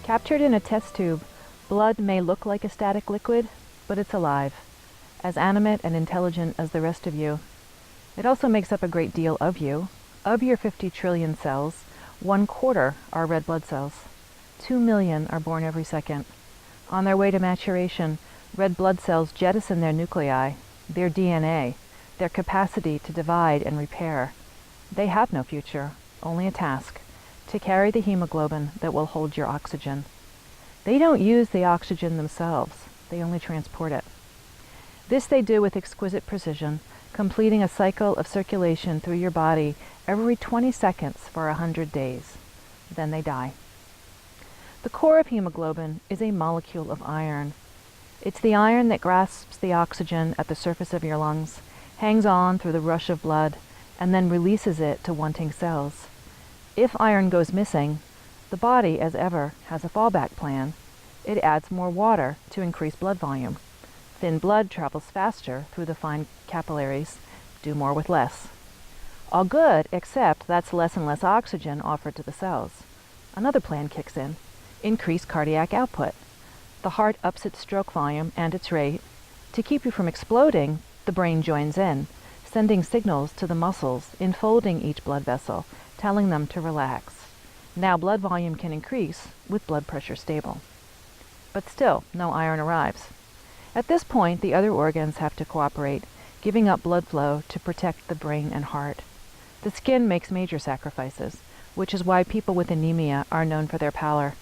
Captured in a test tube, blood may look like a static liquid, but it's alive, as animate and intelligent as the rest of you. It also makes up a great deal of you. Of your 50 trillion cells, 1/4 are red blood cells. 2 million are born every second. On their way to maturation, red blood cells jettison their nuclei, their DNA, their capacity to divide and repair. They have no future, only a task, to carry the hemoglobin that will hold your oxygen. They don't use the oxygen themselves, they only transport it. This they do with exquisite precision, completing a cycle of circulation through your body every 20 seconds for 100 days. Then they die. The core of hemoglobin is a molecule of iron. It's the iron that grasps the oxygen at the surface of your lungs, hangs on through the rush of blood, and then releases it to wanting cells. If iron goes missing, the body, as ever, has a fallback plan. It adds more water to increase blood volume. Thin blood travels faster through the fine capillaries, do more with less. All good, except that's less and less oxygen offered to the cells. Another plan kicks in: increase cardiac output. The heart ups its stroke volume and its rate. To keep you from exploding, the brain joins in, sending signals to the muscles, enfolding each blood vessel, telling them to relax. Now blood volume can increase with blood pressure stable. But still, no iron arrives. At this point, the other organs have to cooperate, giving up blood flow to protect the brain and heart. The skin makes major sacrifices, which is why people with anemia are known for their pallor.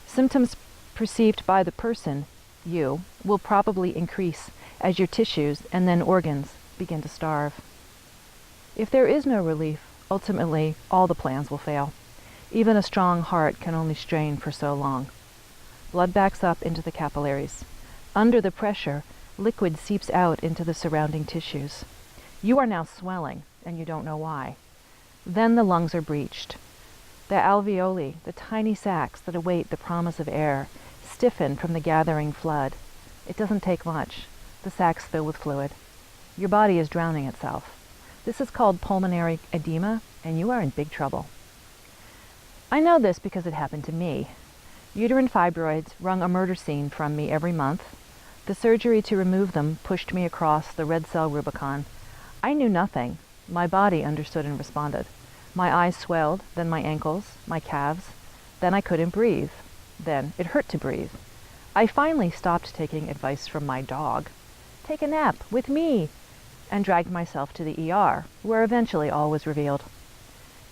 Symptoms perceived by the person, you, will probably increase as your tissues and then organs begin to starve. If there is no relief, ultimately all the plans will fail. Even a strong heart can only strain for so long. Blood backs up into the capillaries. Under the pressure, liquid seeps out into the surrounding tissues. You are now swelling, and you don't know why. Then the lungs are breached. The alveoli, the tiny sacs that await the promise of air, stiffen from the gathering flood. It doesn't take much. The sacs fill with fluid. Your body is drowning itself. This is called pulmonary edema, and you are in big trouble. I know this because it happened to me. Uterine fibroids wrung a murder scene from me every month. The surgery to remove them pushed me across the red cell Rubicon. I knew nothing. My body understood and responded. My eyes swelled, then my ankles, my calves. Then I couldn't breathe. Then it hurt to breathe. I finally stopped taking advice from my dog. Take a nap with me, and dragged myself to the ER, where eventually all was revealed.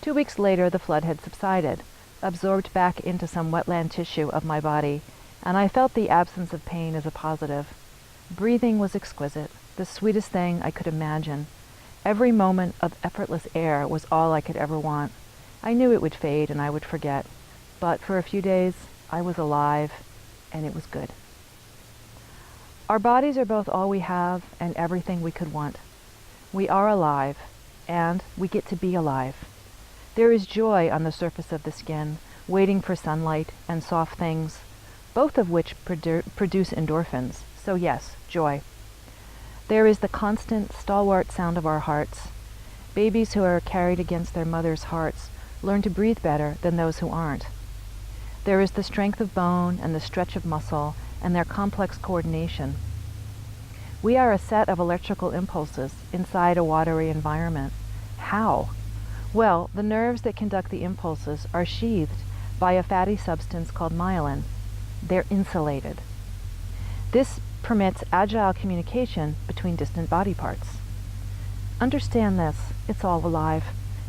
2 weeks later, the flood had subsided, absorbed back into some wetland tissue of my body, and I felt the absence of pain as a positive. Breathing was exquisite, the sweetest thing I could imagine. Every moment of effortless air was all I could ever want. I knew it would fade and I would forget, but for a few days, I was alive, and it was good. Our bodies are both all we have and everything we could want. We are alive, and we get to be alive. There is joy on the surface of the skin, waiting for sunlight and soft things, both of which produce endorphins. So yes, joy. There is the constant, stalwart sound of our hearts. Babies who are carried against their mothers' hearts learn to breathe better than those who aren't. There is the strength of bone and the stretch of muscle and their complex coordination. We are a set of electrical impulses inside a watery environment. How? Well, the nerves that conduct the impulses are sheathed by a fatty substance called myelin. They're insulated. This permits agile communication between distant body parts. Understand this, it's all alive.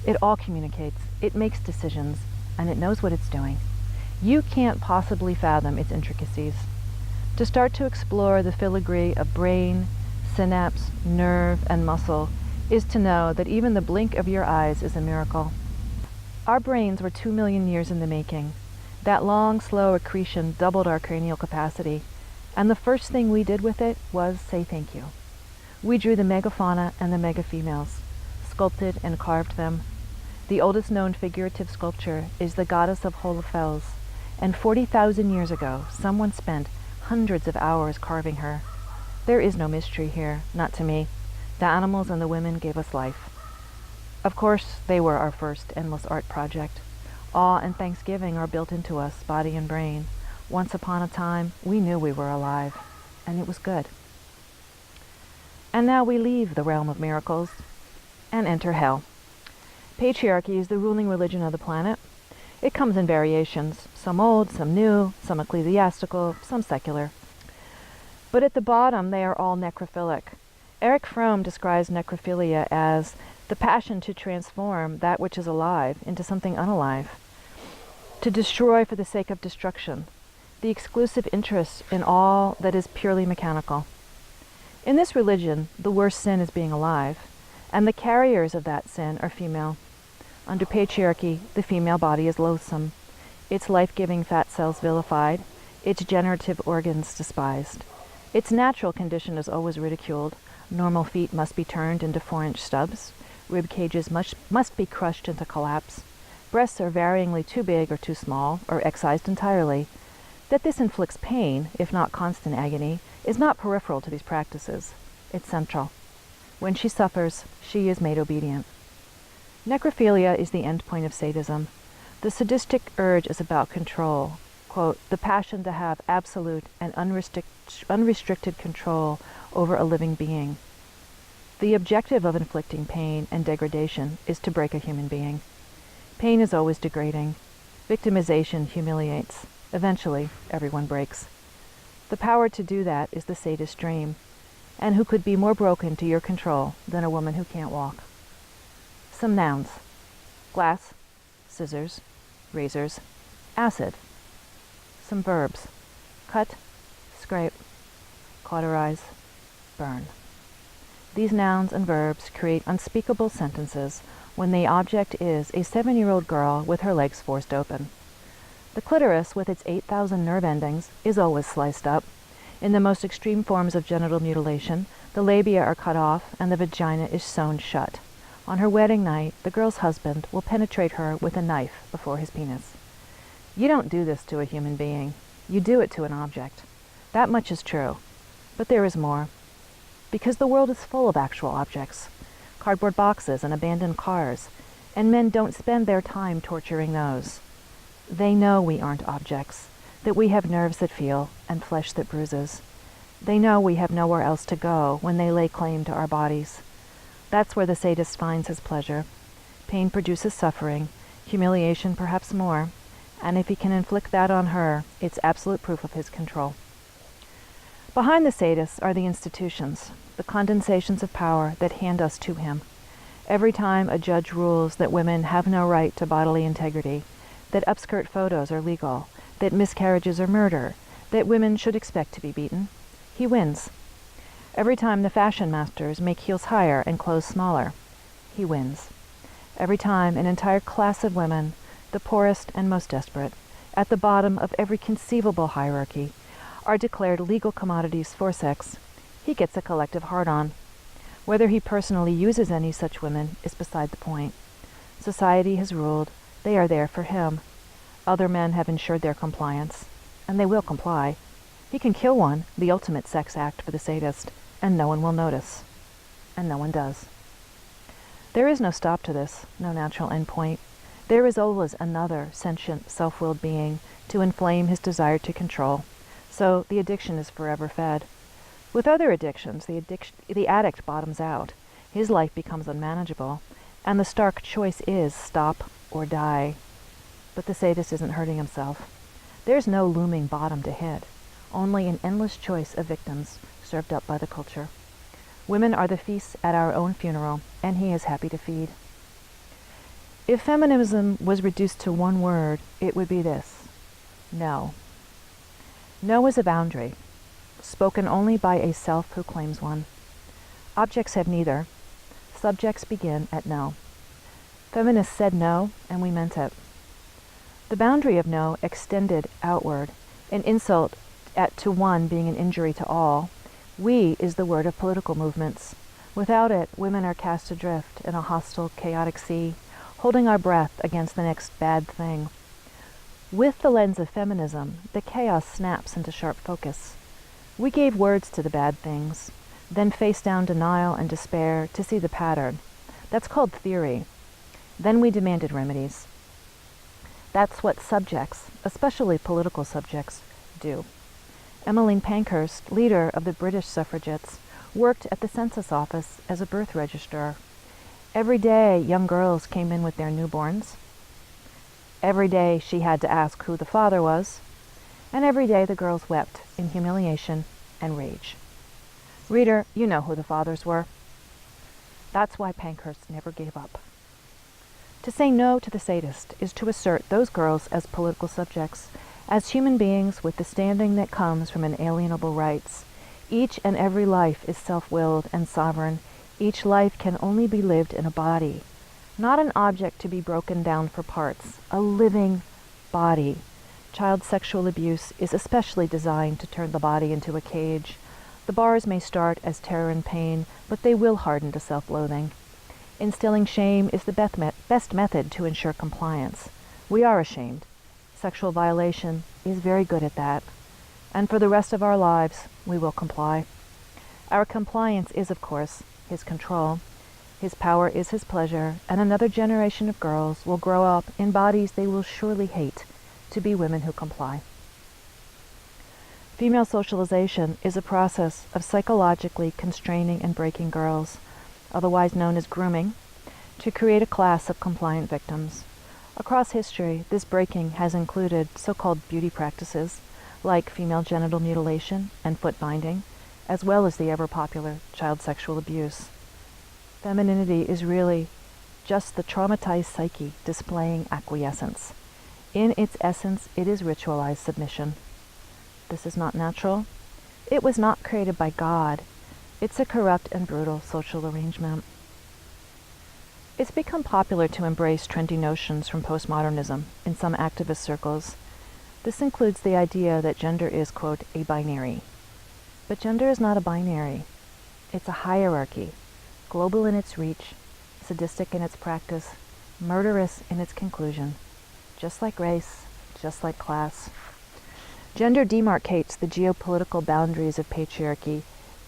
It all communicates, it makes decisions, and it knows what it's doing. You can't possibly fathom its intricacies. To start to explore the filigree of brain, synapse, nerve, and muscle is to know that even the blink of your eyes is a miracle. Our brains were 2 million years in the making. That long, slow accretion doubled our cranial capacity, and the first thing we did with it was say thank you. We drew the megafauna and the megafemales, sculpted and carved them. The oldest known figurative sculpture is the goddess of Holofels, and 40,000 years ago, someone spent hundreds of hours carving her. There is no mystery here, not to me. The animals and the women gave us life. Of course, they were our first endless art project. Awe and thanksgiving are built into us, body and brain. Once upon a time, we knew we were alive, and it was good. And now we leave the realm of miracles and enter hell. Patriarchy is the ruling religion of the planet. It comes in variations, some old, some new, some ecclesiastical, some secular. But at the bottom, they are all necrophilic. Erich Fromm describes necrophilia as the passion to transform that which is alive into something unalive, to destroy for the sake of destruction, the exclusive interest in all that is purely mechanical. In this religion, the worst sin is being alive, and the carriers of that sin are female. Under patriarchy, the female body is loathsome, its life-giving fat cells vilified, its generative organs despised. Its natural condition is always ridiculed. Normal feet must be turned into 4-inch stubs. Rib cages must be crushed into collapse. Breasts are varyingly too big or too small, or excised entirely. That this inflicts pain, if not constant agony, is not peripheral to these practices. It's central. When she suffers, she is made obedient. Necrophilia is the end point of sadism. The sadistic urge is about control. Quote, the passion to have absolute and unrestricted control over a living being. The objective of inflicting pain and degradation is to break a human being. Pain is always degrading. Victimization humiliates. Eventually, everyone breaks. The power to do that is the sadist's dream. And who could be more broken to your control than a woman who can't walk? Some nouns. Glass, scissors, razors, acid. Some verbs. Cut, scrape, cauterize, burn. These nouns and verbs create unspeakable sentences when the object is a 7-year-old girl with her legs forced open. The clitoris, with its 8,000 nerve endings, is always sliced up. In the most extreme forms of genital mutilation, the labia are cut off and the vagina is sewn shut. On her wedding night, the girl's husband will penetrate her with a knife before his penis. You don't do this to a human being. You do it to an object. That much is true. But there is more. Because the world is full of actual objects. Cardboard boxes and abandoned cars. And men don't spend their time torturing those. They know we aren't objects, that we have nerves that feel and flesh that bruises. They know we have nowhere else to go when they lay claim to our bodies. That's where the sadist finds his pleasure. Pain produces suffering, humiliation perhaps more, and if he can inflict that on her, it's absolute proof of his control. Behind the sadists are the institutions, the condensations of power that hand us to him. Every time a judge rules that women have no right to bodily integrity, that upskirt photos are legal, that miscarriages are murder, that women should expect to be beaten, he wins. Every time the fashion masters make heels higher and clothes smaller, he wins. Every time an entire class of women, the poorest and most desperate, at the bottom of every conceivable hierarchy, are declared legal commodities for sex, he gets a collective hard-on. Whether he personally uses any such women is beside the point. Society has ruled. They are there for him. Other men have ensured their compliance, and they will comply. He can kill one, the ultimate sex act for the sadist, and no one will notice. And no one does. There is no stop to this, no natural endpoint. There is always another sentient, self-willed being to inflame his desire to control. So the addiction is forever fed. With other addictions, the addict bottoms out. His life becomes unmanageable, and the stark choice is stop or die. But the sadist isn't hurting himself. There's no looming bottom to hit, only an endless choice of victims served up by the culture. Women are the feasts at our own funeral, and he is happy to feed. If feminism was reduced to one word, it would be this: no. No is a boundary, spoken only by a self who claims one. Objects have neither. Subjects begin at no. Feminists said no, and we meant it. The boundary of no extended outward, an insult to one being an injury to all. We is the word of political movements. Without it, women are cast adrift in a hostile, chaotic sea, holding our breath against the next bad thing. With the lens of feminism, the chaos snaps into sharp focus. We gave words to the bad things, then faced down denial and despair to see the pattern. That's called theory. Then we demanded remedies. That's what subjects, especially political subjects, do. Emmeline Pankhurst, leader of the British suffragettes, worked at the census office as a birth registrar. Every day, young girls came in with their newborns. Every day, she had to ask who the father was. And every day, the girls wept in humiliation and rage. Reader, you know who the fathers were. That's why Pankhurst never gave up. To say no to the sadist is to assert those girls as political subjects, as human beings with the standing that comes from inalienable rights. Each and every life is self-willed and sovereign. Each life can only be lived in a body, not an object to be broken down for parts, a living body. Child sexual abuse is especially designed to turn the body into a cage. The bars may start as terror and pain, but they will harden to self-loathing. Instilling shame is the best method to ensure compliance. We are ashamed. Sexual violation is very good at that. And for the rest of our lives, we will comply. Our compliance is, of course, his control. His power is his pleasure, and another generation of girls will grow up in bodies they will surely hate to be women who comply. Female socialization is a process of psychologically constraining and breaking girls, otherwise known as grooming, to create a class of compliant victims. Across history, this breaking has included so-called beauty practices, like female genital mutilation and foot binding, as well as the ever-popular child sexual abuse. Femininity is really just the traumatized psyche displaying acquiescence. In its essence, it is ritualized submission. This is not natural. It was not created by God. It's a corrupt and brutal social arrangement. It's become popular to embrace trendy notions from postmodernism in some activist circles. This includes the idea that gender is, quote, a binary. But gender is not a binary. It's a hierarchy, global in its reach, sadistic in its practice, murderous in its conclusion, just like race, just like class. Gender demarcates the geopolitical boundaries of patriarchy.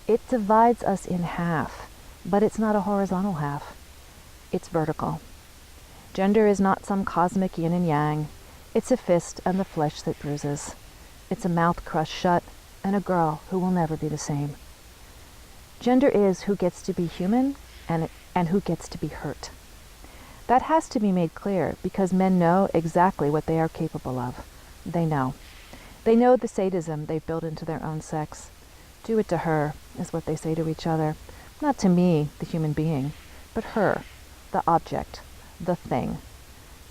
It divides us in half, but it's not a horizontal half. It's vertical. Gender is not some cosmic yin and yang. It's a fist and the flesh that bruises. It's a mouth crushed shut and a girl who will never be the same. Gender is who gets to be human and who gets to be hurt. That has to be made clear because men know exactly what they are capable of. They know. They know the sadism they've built into their own sex. Do it to her, is what they say to each other. Not to me, the human being, but her, the object, the thing.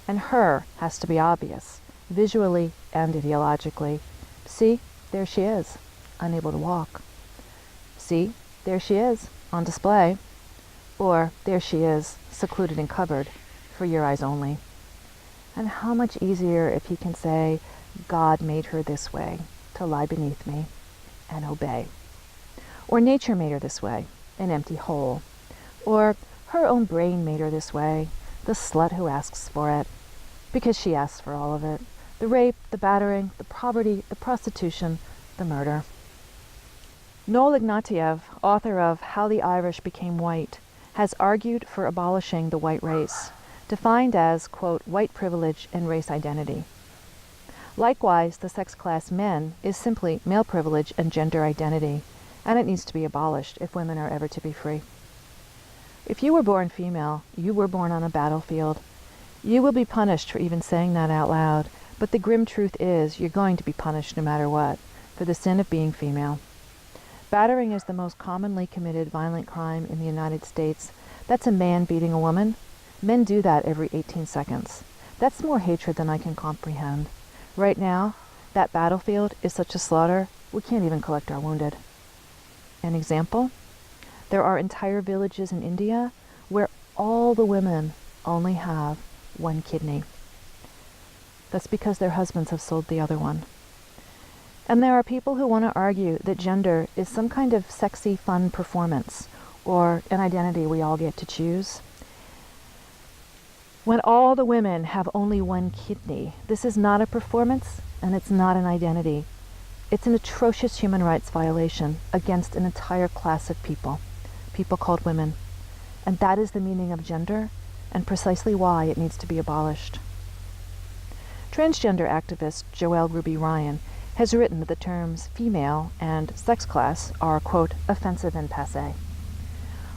And her has to be obvious, visually and ideologically. See, there she is, unable to walk. See, there she is, on display. Or, there she is, secluded and covered, for your eyes only. And how much easier if he can say, God made her this way, to lie beneath me, and obey. Or nature made her this way, an empty hole. Or her own brain made her this way, the slut who asks for it, because she asks for all of it. The rape, the battering, the poverty, the prostitution, the murder. Noel Ignatieff, author of How the Irish Became White, has argued for abolishing the white race, defined as, quote, white privilege and race identity. Likewise, the sex class men is simply male privilege and gender identity, and it needs to be abolished if women are ever to be free. If you were born female, you were born on a battlefield. You will be punished for even saying that out loud, but the grim truth is you're going to be punished no matter what, for the sin of being female. Battering is the most commonly committed violent crime in the United States. That's a man beating a woman. Men do that every 18 seconds. That's more hatred than I can comprehend. Right now, that battlefield is such a slaughter, we can't even collect our wounded. An example? There are entire villages in India where all the women only have one kidney. That's because their husbands have sold the other one. And there are people who want to argue that gender is some kind of sexy, fun performance, or an identity we all get to choose. When all the women have only one kidney, this is not a performance, and it's not an identity. It's an atrocious human rights violation against an entire class of people called women. And that is the meaning of gender, and precisely why it needs to be abolished. Transgender activist Joelle Ruby Ryan has written that the terms female and sex class are, quote, offensive and passé.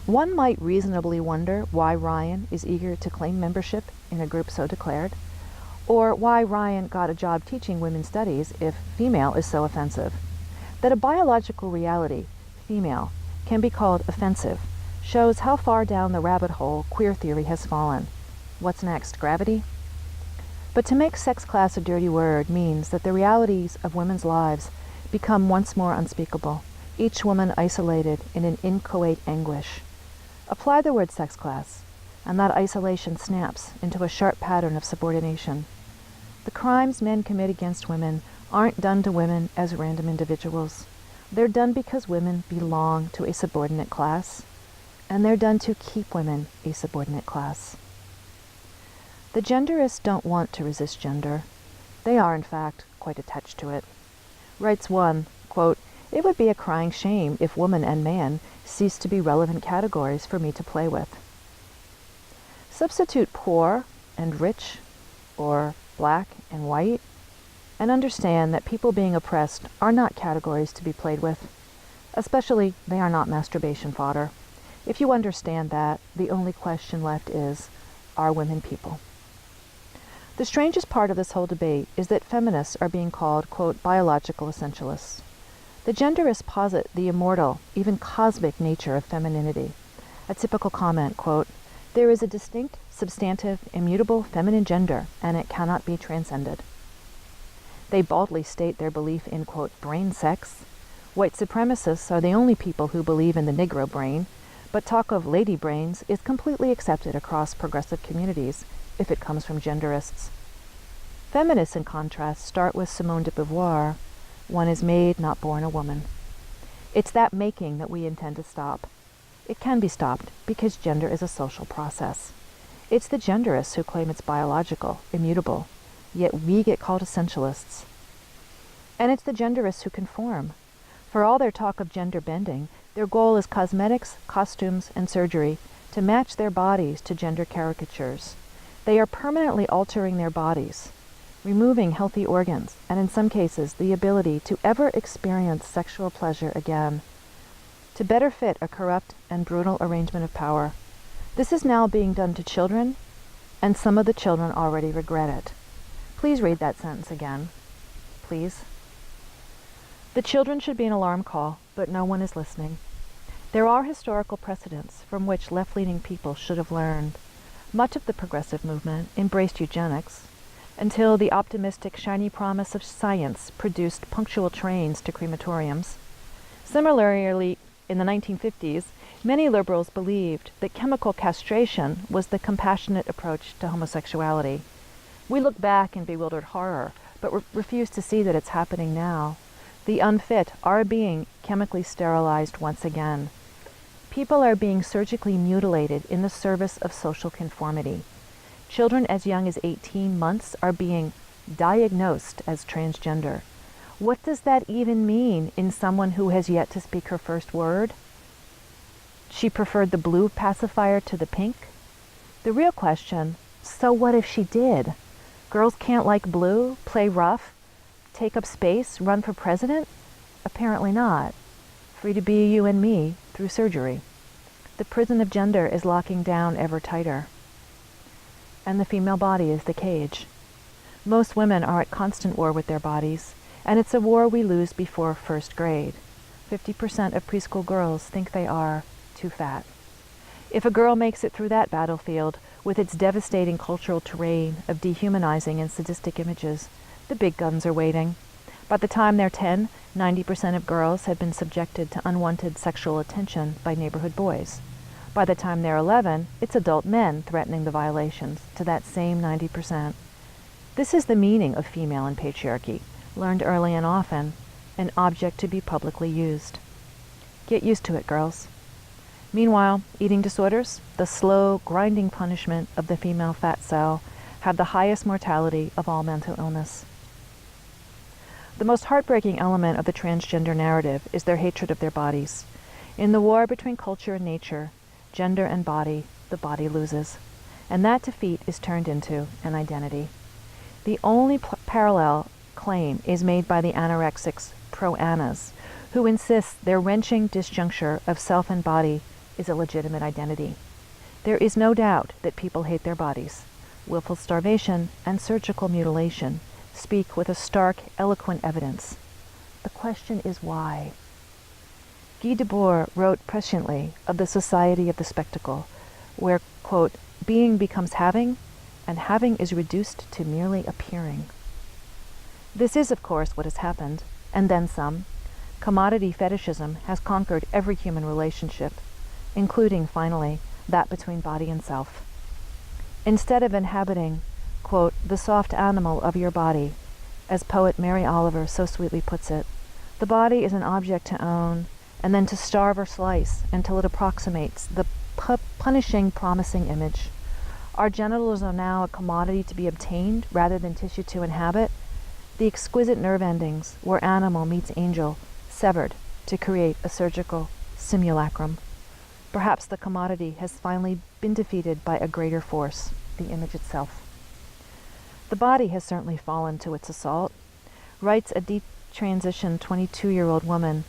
One might reasonably wonder why Ryan is eager to claim membership in a group so declared, or why Ryan got a job teaching women's studies if female is so offensive. That a biological reality, female, can be called offensive shows how far down the rabbit hole queer theory has fallen. What's next, gravity? But to make sex class a dirty word means that the realities of women's lives become once more unspeakable, each woman isolated in an inchoate anguish. Apply the word sex class, and that isolation snaps into a sharp pattern of subordination. The crimes men commit against women aren't done to women as random individuals. They're done because women belong to a subordinate class, and they're done to keep women a subordinate class. The genderists don't want to resist gender. They are, in fact, quite attached to it. Writes one, quote, "It would be a crying shame if woman and man ceased to be relevant categories for me to play with." Substitute poor and rich, or black and white, and understand that people being oppressed are not categories to be played with. Especially, they are not masturbation fodder. If you understand that, the only question left is, are women people? The strangest part of this whole debate is that feminists are being called, quote, biological essentialists. The genderists posit the immortal, even cosmic nature of femininity. A typical comment, quote, "There is a distinct, substantive, immutable feminine gender, and it cannot be transcended." They baldly state their belief in, quote, brain sex. White supremacists are the only people who believe in the Negro brain, but talk of lady brains is completely accepted across progressive communities if it comes from genderists. Feminists, in contrast, start with Simone de Beauvoir, "One is made, not born a woman." It's that making that we intend to stop. It can be stopped because gender is a social process. It's the genderists who claim it's biological, immutable, yet we get called essentialists. And it's the genderists who conform. For all their talk of gender bending, their goal is cosmetics, costumes, and surgery to match their bodies to gender caricatures. They are permanently altering their bodies, removing healthy organs, and in some cases the ability to ever experience sexual pleasure again, to better fit a corrupt and brutal arrangement of power. This is now being done to children, and some of the children already regret it. Please read that sentence again. Please. The children should be an alarm call, but no one is listening. There are historical precedents from which left-leaning people should have learned. Much of the progressive movement embraced eugenics, until the optimistic, shiny promise of science produced punctual trains to crematoriums. Similarly, in the 1950s, many liberals believed that chemical castration was the compassionate approach to homosexuality. We look back in bewildered horror, but refuse to see that it's happening now. The unfit are being chemically sterilized once again. People are being surgically mutilated in the service of social conformity. Children as young as 18 months are being diagnosed as transgender. What does that even mean in someone who has yet to speak her first word? She preferred the blue pacifier to the pink? The real question, so what if she did? Girls can't like blue, play rough, take up space, run for president? Apparently not. Free to be you and me through surgery. The prison of gender is locking down ever tighter. And the female body is the cage. Most women are at constant war with their bodies, and it's a war we lose before first grade. 50% of preschool girls think they are too fat. If a girl makes it through that battlefield, with its devastating cultural terrain of dehumanizing and sadistic images, the big guns are waiting. By the time they're 10, 90% of girls have been subjected to unwanted sexual attention by neighborhood boys. By the time they're 11, it's adult men threatening the violations to that same 90%. This is the meaning of female and patriarchy, learned early and often, an object to be publicly used. Get used to it, girls. Meanwhile, eating disorders, the slow, grinding punishment of the female fat cell, have the highest mortality of all mental illness. The most heartbreaking element of the transgender narrative is their hatred of their bodies. In the war between culture and nature, gender and body, the body loses. And that defeat is turned into an identity. The only parallel claim is made by the anorexics pro-anas, who insist their wrenching disjuncture of self and body is a legitimate identity. There is no doubt that people hate their bodies. Willful starvation and surgical mutilation speak with a stark, eloquent evidence. The question is why? Guy Debord wrote presciently of the society of the spectacle, where, quote, being becomes having, and having is reduced to merely appearing. This is, of course, what has happened, and then some. Commodity fetishism has conquered every human relationship, including, finally, that between body and self. Instead of inhabiting, quote, the soft animal of your body, as poet Mary Oliver so sweetly puts it, the body is an object to own, and then to starve or slice until it approximates the punishing, promising image. Our genitals are now a commodity to be obtained rather than tissue to inhabit. The exquisite nerve endings, where animal meets angel, severed to create a surgical simulacrum. Perhaps the commodity has finally been defeated by a greater force, the image itself. The body has certainly fallen to its assault. Writes a detransitioned 22-year-old woman,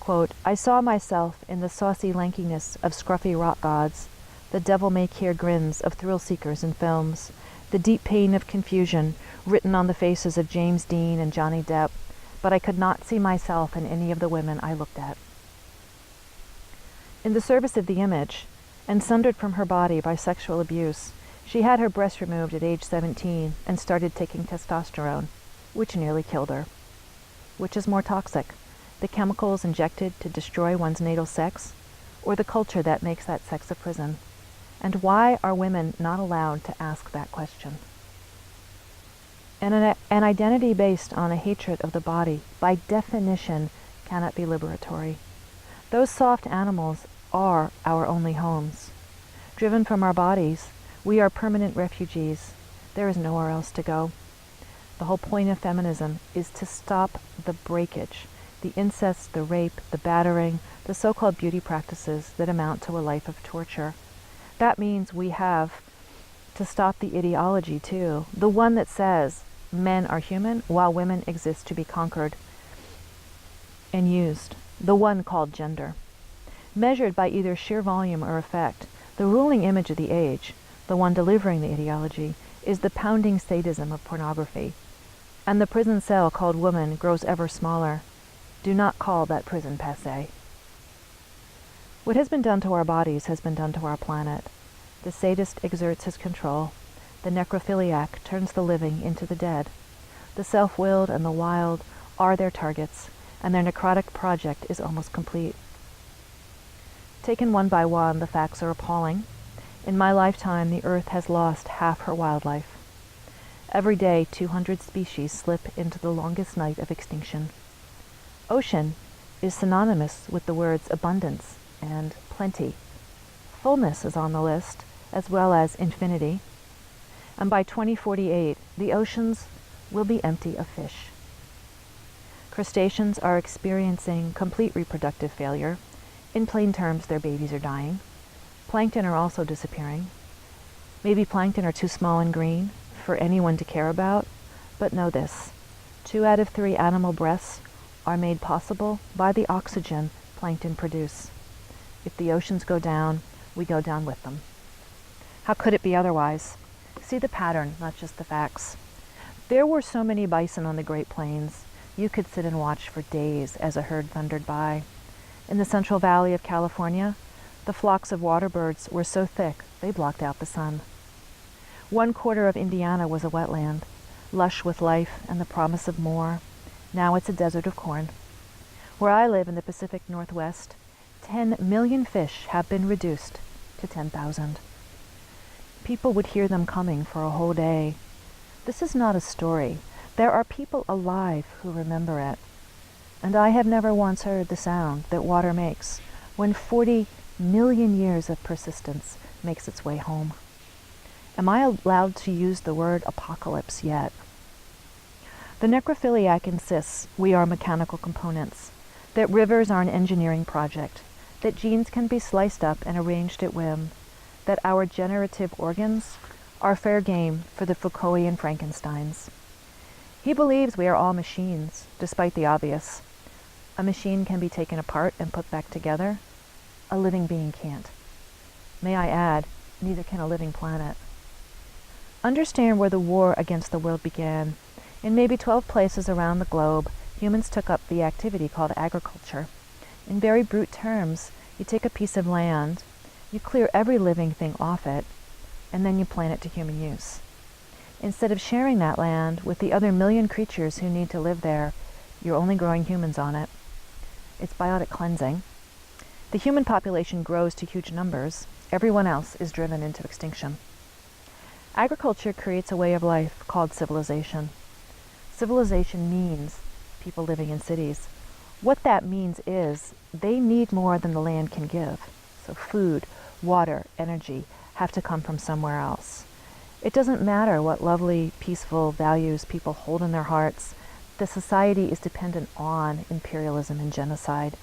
quote, I saw myself in the saucy lankiness of scruffy rock gods, the devil-may-care grins of thrill-seekers in films, the deep pain of confusion written on the faces of James Dean and Johnny Depp, but I could not see myself in any of the women I looked at. In the service of the image, and sundered from her body by sexual abuse, she had her breasts removed at age 17 and started taking testosterone, which nearly killed her. Which is more toxic, the chemicals injected to destroy one's natal sex, or the culture that makes that sex a prison? And why are women not allowed to ask that question? And an identity based on a hatred of the body, by definition, cannot be liberatory. Those soft animals are our only homes. Driven from our bodies, we are permanent refugees. There is nowhere else to go. The whole point of feminism is to stop the breakage, the incest, the rape, the battering, the so-called beauty practices that amount to a life of torture. That means we have to stop the ideology too, the one that says men are human while women exist to be conquered and used, the one called gender. Measured by either sheer volume or effect, the ruling image of the age, the one delivering the ideology, is the pounding sadism of pornography. And the prison cell called woman grows ever smaller. Do not call that prison passé. What has been done to our bodies has been done to our planet. The sadist exerts his control. The necrophiliac turns the living into the dead. The self-willed and the wild are their targets, and their necrotic project is almost complete. Taken one by one, the facts are appalling. In my lifetime, the Earth has lost half her wildlife. Every day, 200 species slip into the longest night of extinction. Ocean is synonymous with the words abundance and plenty. Fullness is on the list, as well as infinity. And by 2048, the oceans will be empty of fish. Crustaceans are experiencing complete reproductive failure. In plain terms, their babies are dying. Plankton are also disappearing. Maybe plankton are too small and green for anyone to care about, but know this: 2 out of 3 animal breaths are made possible by the oxygen plankton produce. If the oceans go down, we go down with them. How could it be otherwise? See the pattern, not just the facts. There were so many bison on the Great Plains, you could sit and watch for days as a herd thundered by. In the Central Valley of California, the flocks of waterbirds were so thick they blocked out the sun. 1/4 of Indiana was a wetland, lush with life and the promise of more. Now it's a desert of corn. Where I live in the Pacific Northwest, 10 million fish have been reduced to 10,000. People would hear them coming for a whole day. This is not a story. There are people alive who remember it. And I have never once heard the sound that water makes when 40 million years of persistence makes its way home. Am I allowed to use the word apocalypse yet? The necrophiliac insists we are mechanical components, that rivers are an engineering project, that genes can be sliced up and arranged at whim, that our generative organs are fair game for the Foucaultian Frankensteins. He believes we are all machines, despite the obvious. A machine can be taken apart and put back together. A living being can't. May I add, neither can a living planet. Understand where the war against the world began. In maybe 12 places around the globe, humans took up the activity called agriculture. In very brute terms, you take a piece of land, you clear every living thing off it, and then you plant it to human use. Instead of sharing that land with the other million creatures who need to live there, you're only growing humans on it. It's biotic cleansing. The human population grows to huge numbers. Everyone else is driven into extinction. Agriculture creates a way of life called civilization. Civilization means people living in cities. What that means is they need more than the land can give. So food, water, energy have to come from somewhere else. It doesn't matter what lovely, peaceful values people hold in their hearts. The society is dependent on imperialism and genocide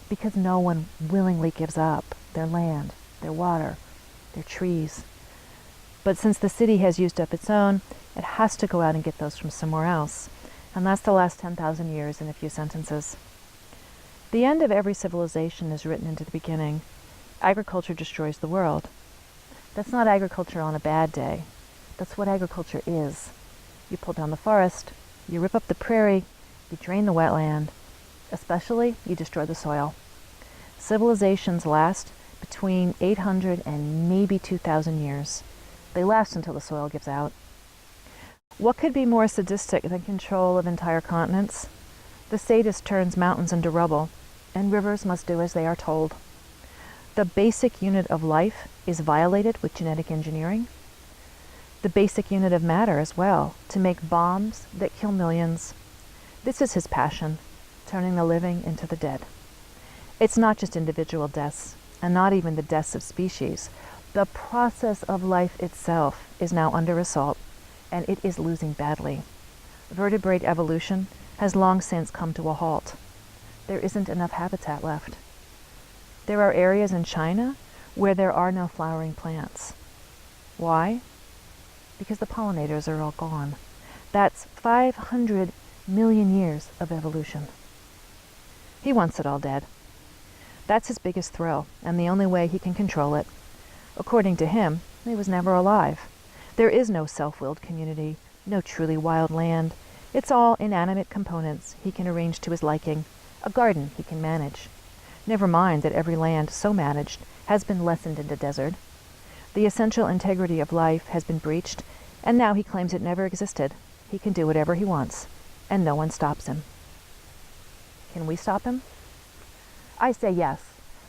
because no one willingly gives up their land, their water, their trees. But since the city has used up its own, it has to go out and get those from somewhere else. And that's the last 10,000 years in a few sentences. The end of every civilization is written into the beginning. Agriculture destroys the world. That's not agriculture on a bad day. That's what agriculture is. You pull down the forest, you rip up the prairie, you drain the wetland. Especially, you destroy the soil. Civilizations last between 800 and maybe 2,000 years. They last until the soil gives out. What could be more sadistic than control of entire continents? The sadist turns mountains into rubble, and rivers must do as they are told. The basic unit of life is violated with genetic engineering. The basic unit of matter as well, to make bombs that kill millions. This is his passion, turning the living into the dead. It's not just individual deaths, and not even the deaths of species. The process of life itself is now under assault, and it is losing badly. Vertebrate evolution has long since come to a halt. There isn't enough habitat left. There are areas in China where there are no flowering plants. Why? Because the pollinators are all gone. That's 500 million years of evolution. He wants it all dead. That's his biggest thrill, and the only way he can control it. According to him, he was never alive. There is no self-willed community, no truly wild land. It's all inanimate components he can arrange to his liking, a garden he can manage. Never mind that every land so managed has been lessened into desert. The essential integrity of life has been breached, and now he claims it never existed. He can do whatever he wants, and no one stops him. Can we stop him? I say yes,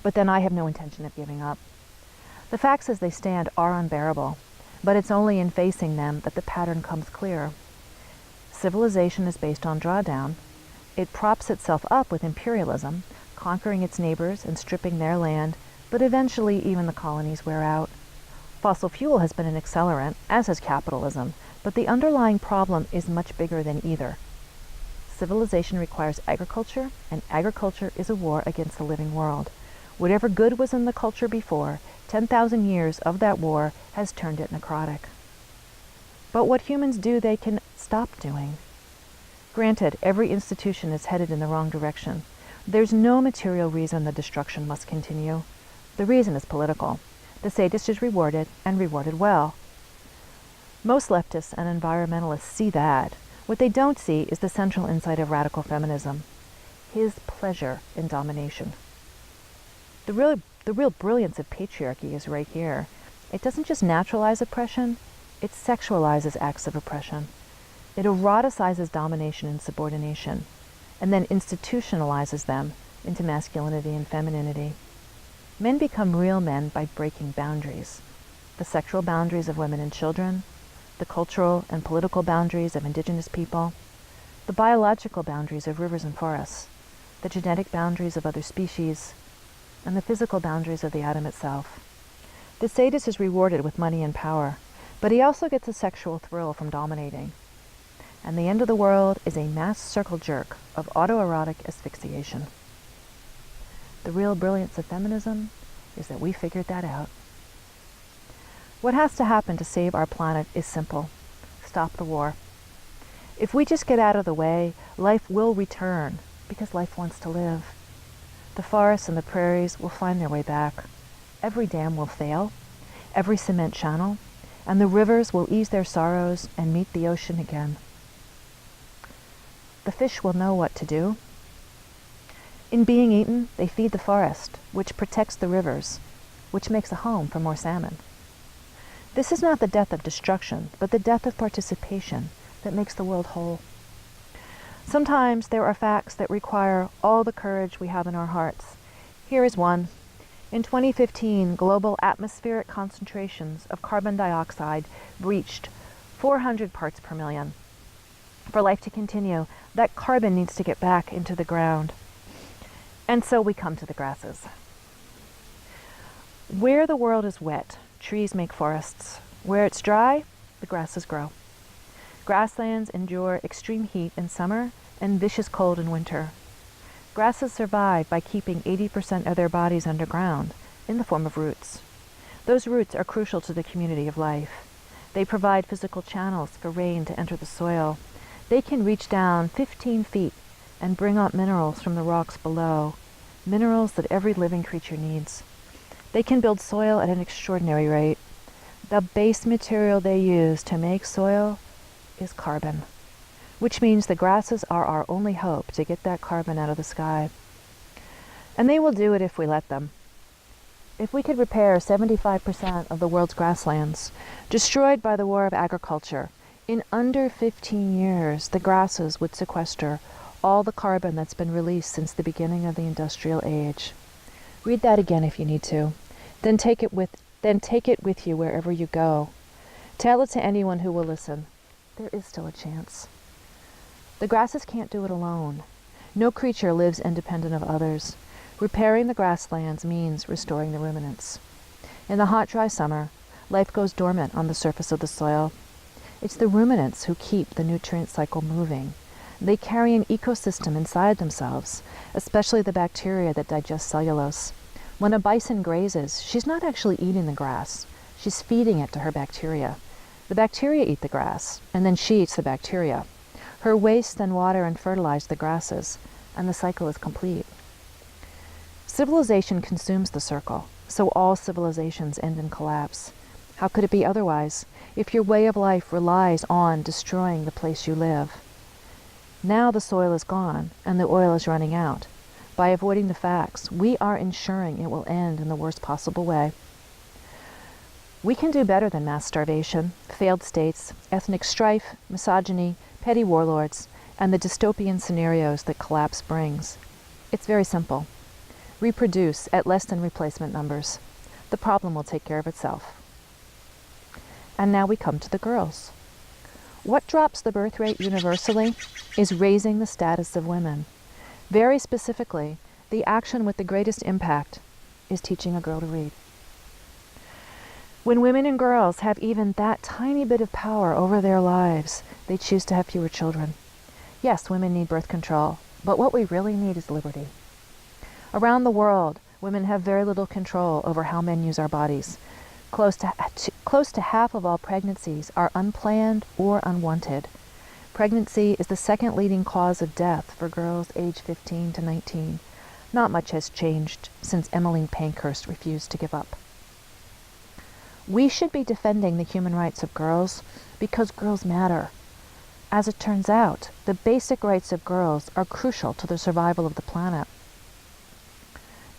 but then I have no intention of giving up. The facts as they stand are unbearable, but it's only in facing them that the pattern comes clear. Civilization is based on drawdown. It props itself up with imperialism, conquering its neighbors and stripping their land, but eventually even the colonies wear out. Fossil fuel has been an accelerant, as has capitalism, but the underlying problem is much bigger than either. Civilization requires agriculture, and agriculture is a war against the living world. Whatever good was in the culture before, 10,000 years of that war has turned it necrotic. But what humans do, they can stop doing. Granted, every institution is headed in the wrong direction. There's no material reason the destruction must continue. The reason is political. The sadist is rewarded, and rewarded well. Most leftists and environmentalists see that. What they don't see is the central insight of radical feminism, his pleasure in domination. The real brilliance of patriarchy is right here. It doesn't just naturalize oppression, it sexualizes acts of oppression. It eroticizes domination and subordination, and then institutionalizes them into masculinity and femininity. Men become real men by breaking boundaries. The sexual boundaries of women and children, the cultural and political boundaries of indigenous people, the biological boundaries of rivers and forests, the genetic boundaries of other species, and the physical boundaries of the atom itself. The sadist is rewarded with money and power, but he also gets a sexual thrill from dominating. And the end of the world is a mass circle jerk of autoerotic asphyxiation. The real brilliance of feminism is that we figured that out. What has to happen to save our planet is simple. Stop the war. If we just get out of the way, life will return, because life wants to live. The forests and the prairies will find their way back. Every dam will fail, every cement channel, and the rivers will ease their sorrows and meet the ocean again. The fish will know what to do. In being eaten, they feed the forest, which protects the rivers, which makes a home for more salmon. This is not the death of destruction, but the death of participation that makes the world whole. Sometimes there are facts that require all the courage we have in our hearts. Here is one. In 2015, global atmospheric concentrations of carbon dioxide breached 400 parts per million. For life to continue, that carbon needs to get back into the ground. And so we come to the grasses. Where the world is wet, trees make forests. Where it's dry, the grasses grow. Grasslands endure extreme heat in summer and vicious cold in winter. Grasses survive by keeping 80% of their bodies underground in the form of roots. Those roots are crucial to the community of life. They provide physical channels for rain to enter the soil. They can reach down 15 feet and bring up minerals from the rocks below, minerals that every living creature needs. They can build soil at an extraordinary rate. The base material they use to make soil is carbon, which means the grasses are our only hope to get that carbon out of the sky. And they will do it if we let them. If we could repair 75% of the world's grasslands, destroyed by the war of agriculture, in under 15 years, the grasses would sequester all the carbon that's been released since the beginning of the industrial age. Read that again if you need to. Then take it with you wherever you go. Tell it to anyone who will listen. There is still a chance. The grasses can't do it alone. No creature lives independent of others. Repairing the grasslands means restoring the ruminants. In the hot, dry summer, life goes dormant on the surface of the soil. It's the ruminants who keep the nutrient cycle moving. They carry an ecosystem inside themselves, especially the bacteria that digest cellulose. When a bison grazes, she's not actually eating the grass. She's feeding it to her bacteria. The bacteria eat the grass, and then she eats the bacteria. Her waste then water and fertilize the grasses, and the cycle is complete. Civilization consumes the circle, so all civilizations end in collapse. How could it be otherwise, if your way of life relies on destroying the place you live? Now the soil is gone, and the oil is running out. By avoiding the facts, we are ensuring it will end in the worst possible way. We can do better than mass starvation, failed states, ethnic strife, misogyny, petty warlords, and the dystopian scenarios that collapse brings. It's very simple. Reproduce at less than replacement numbers. The problem will take care of itself. And now we come to the girls. What drops the birth rate universally is raising the status of women. Very specifically, the action with the greatest impact is teaching a girl to read. When women and girls have even that tiny bit of power over their lives, they choose to have fewer children. Yes, women need birth control, but what we really need is liberty. Around the world, women have very little control over how men use our bodies. Close to half of all pregnancies are unplanned or unwanted. Pregnancy is the second leading cause of death for girls aged 15 to 19. Not much has changed since Emmeline Pankhurst refused to give up. We should be defending the human rights of girls because girls matter. As it turns out, the basic rights of girls are crucial to the survival of the planet.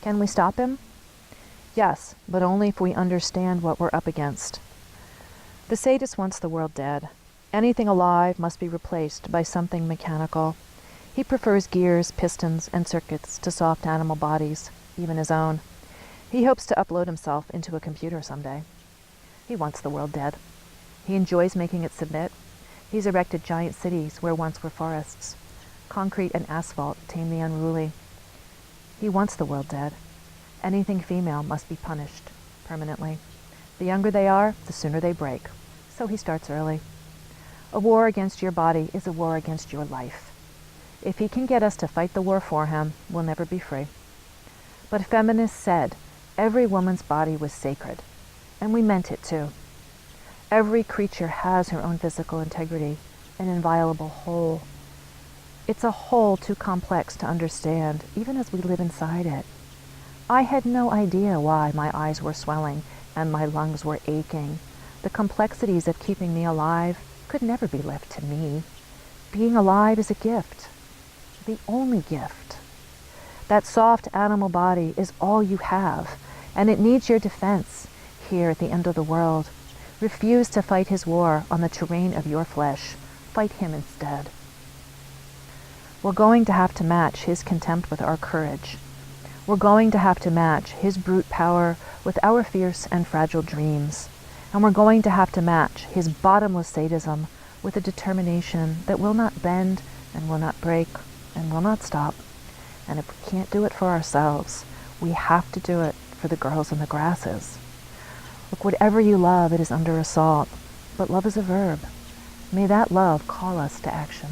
Can we stop him? Yes, but only if we understand what we're up against. The sadist wants the world dead. Anything alive must be replaced by something mechanical. He prefers gears, pistons, and circuits to soft animal bodies, even his own. He hopes to upload himself into a computer someday. He wants the world dead. He enjoys making it submit. He's erected giant cities where once were forests. Concrete and asphalt tame the unruly. He wants the world dead. Anything female must be punished permanently. The younger they are, the sooner they break. So he starts early. A war against your body is a war against your life. If he can get us to fight the war for him, we'll never be free. But feminists said every woman's body was sacred. And we meant it too. Every creature has her own physical integrity, an inviolable whole. It's a whole too complex to understand, even as we live inside it. I had no idea why my eyes were swelling and my lungs were aching. The complexities of keeping me alive could never be left to me. Being alive is a gift, the only gift. That soft animal body is all you have, and it needs your defense here at the end of the world. Refuse to fight his war on the terrain of your flesh. Fight him instead. We're going to have to match his contempt with our courage. We're going to have to match his brute power with our fierce and fragile dreams. And we're going to have to match his bottomless sadism with a determination that will not bend and will not break and will not stop. And if we can't do it for ourselves, we have to do it for the girls in the grasses. Look, whatever you love, it is under assault. But love is a verb. May that love call us to action.